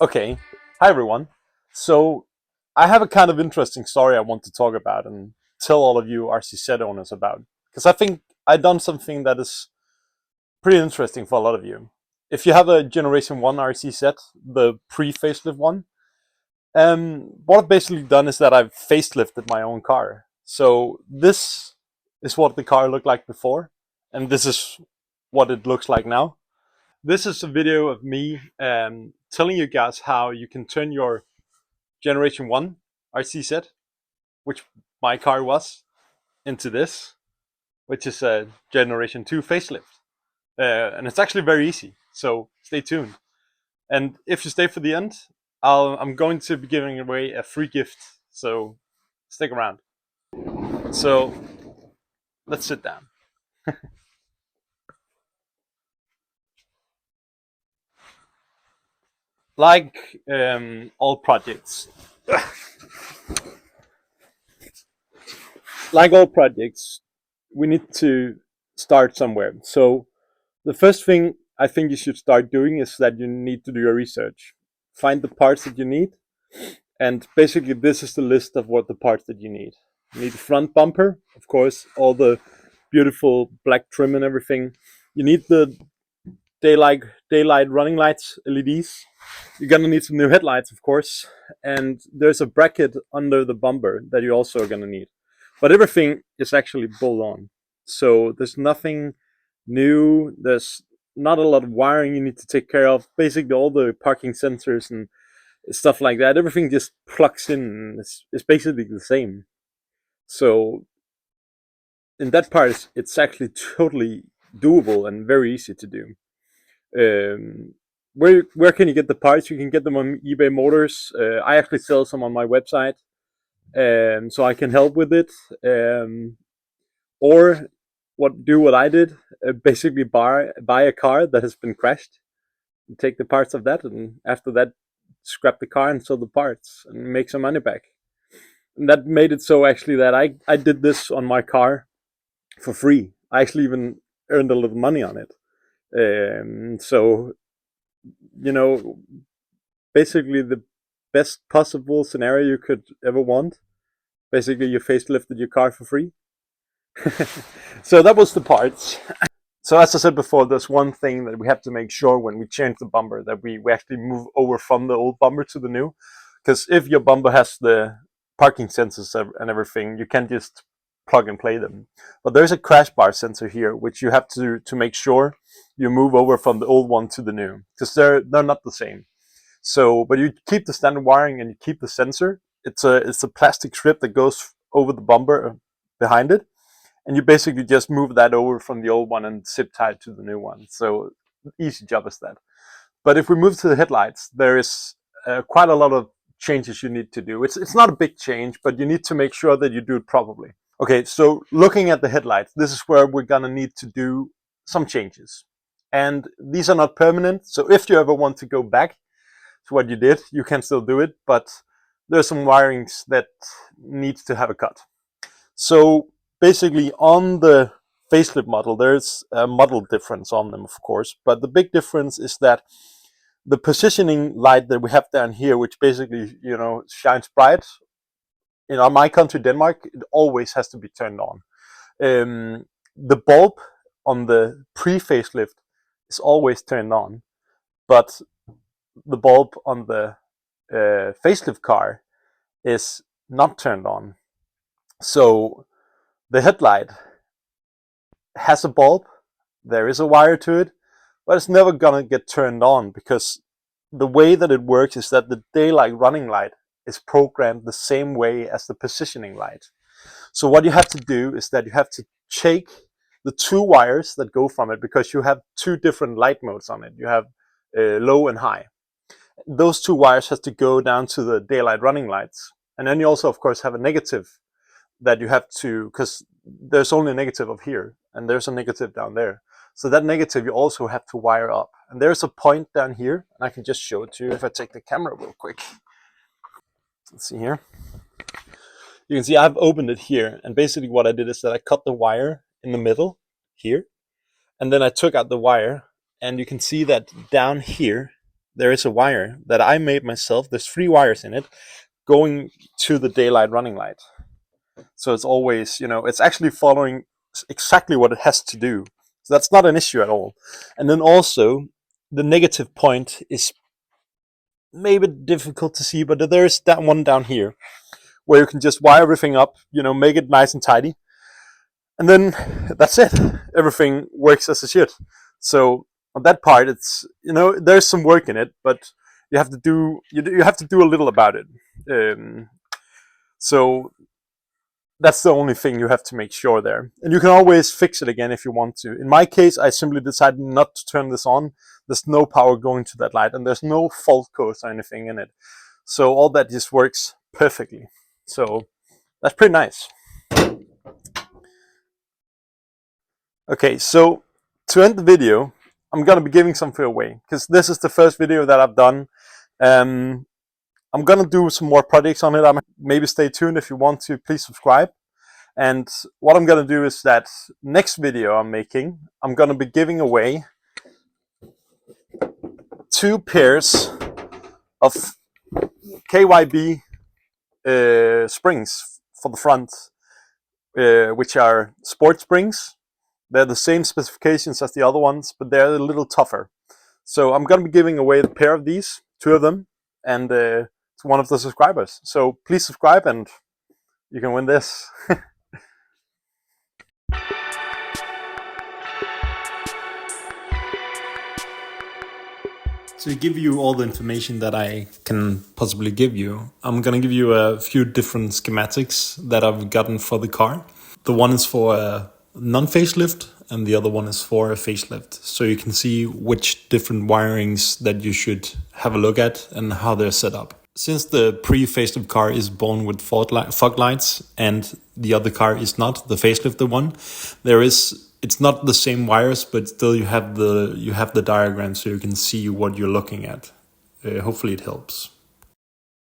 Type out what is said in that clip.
Okay, hi everyone. So I have a kind of interesting story I want to talk about and tell all of you RCZ owners about because I think I've done something that is pretty interesting for a lot of you. If you have a Generation 1 RCZ, the pre-facelift one, what I've basically done is that I've facelifted my own car. So this is what the car looked like before, and this is what it looks like now. This is a video of me telling you guys how you can turn your Generation 1 RCZ, which my car was, into this, which is a Generation 2 facelift. And it's actually very easy, so stay tuned. And if you stay for the end, I'm going to be giving away a free gift, so stick around. So let's sit down. Like all projects, like all projects, we need to start somewhere. So the first thing I think you should start doing is that you need to do your research. Find the parts that you need, and basically this is the list of what the parts that you need. You need the front bumper, of course, all the beautiful black trim and everything. You need the daylight running lights, LEDs. You're gonna need some new headlights, of course, and there's a bracket under the bumper that you also are gonna need. But everything is actually bolt on, so there's nothing new. There's not a lot of wiring you need to take care of. Basically, all the parking sensors and stuff like that, everything just plugs in. And it's basically the same. So in that part, it's actually totally doable and very easy to do. Um, where can you get the parts? You can get them on eBay Motors. I actually sell some on my website, so I can help with it. Or what I did, basically buy a car that has been crashed, take the parts of that, and after that, scrap the car and sell the parts and make some money back. And that made it so actually that I did this on my car for free. I actually even earned a little money on it. So you know, basically the best possible scenario you could ever want. Basically, you facelifted your car for free. So that was the parts. So as I said before, there's one thing that we have to make sure when we change the bumper that we actually move over from the old bumper to the new. Because if your bumper has the parking sensors and everything, you can't just plug and play them. But there's a crash bar sensor here, which you have to make sure you move over from the old one to the new, because they're not the same. So, but you keep the standard wiring and you keep the sensor. It's a plastic strip that goes over the bumper behind it, and you basically just move that over from the old one and zip tie it to the new one. So easy job is that. But if we move to the headlights, there is quite a lot of changes you need to do. It's not a big change, but you need to make sure that you do it properly. Okay, so looking at the headlights, this is where we're gonna need to do some changes. And these are not permanent, so if you ever want to go back to what you did, you can still do it, but there's some wirings that needs to have a cut. So basically on the facelift model, there's a model difference on them, of course, but the big difference is that the positioning light that we have down here, which basically, shines bright, in my country, Denmark, it always has to be turned on. The bulb on the pre-facelift is always turned on, but the bulb on the facelift car is not turned on. So the headlight has a bulb, there is a wire to it, but it's never gonna get turned on because the way that it works is that the daylight running light is programmed the same way as the positioning light. So what you have to do is that you have to take the two wires that go from it, because you have two different light modes on it. You have low and high. Those two wires have to go down to the daylight running lights. And then you also, of course, have a negative that you have to, because there's only a negative of here, and there's a negative down there. So that negative you also have to wire up. And there's a point down here, and I can just show it to you if I take the camera real quick. Let's see here. You can see I've opened it here, and basically what I did is that I cut the wire in the middle here, and then I took out the wire, and you can see that down here there is a wire that I made myself. There's 3 wires in it going to the daylight running light. So it's always, it's actually following exactly what it has to do. So that's not an issue at all. And then also, the negative point is maybe difficult to see, but there's that one down here where you can just wire everything up, make it nice and tidy. And then that's it. Everything works as it should. So on that part, it's, there's some work in it, but you have to do a little about it. So that's the only thing you have to make sure there. And you can always fix it again if you want to. In my case, I simply decided not to turn this on. There's no power going to that light, and there's no fault codes or anything in it. So all that just works perfectly. So that's pretty nice. Okay, so to end the video, I'm going to be giving something away, because this is the first video that I've done. I'm going to do some more projects on it. Maybe stay tuned. If you want to, please subscribe. And what I'm going to do is that next video I'm making, I'm going to be giving away 2 pairs of KYB springs for the front, which are sport springs. They're the same specifications as the other ones, but they're a little tougher. So I'm going to be giving away a pair of these, 2 of them, and to one of the subscribers. So please subscribe and you can win this. To give you all the information that I can possibly give you, I'm going to give you a few different schematics that I've gotten for the car. The one is for a non-facelift and the other one is for a facelift. So you can see which different wirings that you should have a look at and how they're set up. Since the pre-facelift car is born with fog lights and the other car is not, the facelifted one, it's not the same wires, but still you have the diagram so you can see what you're looking at. Hopefully it helps.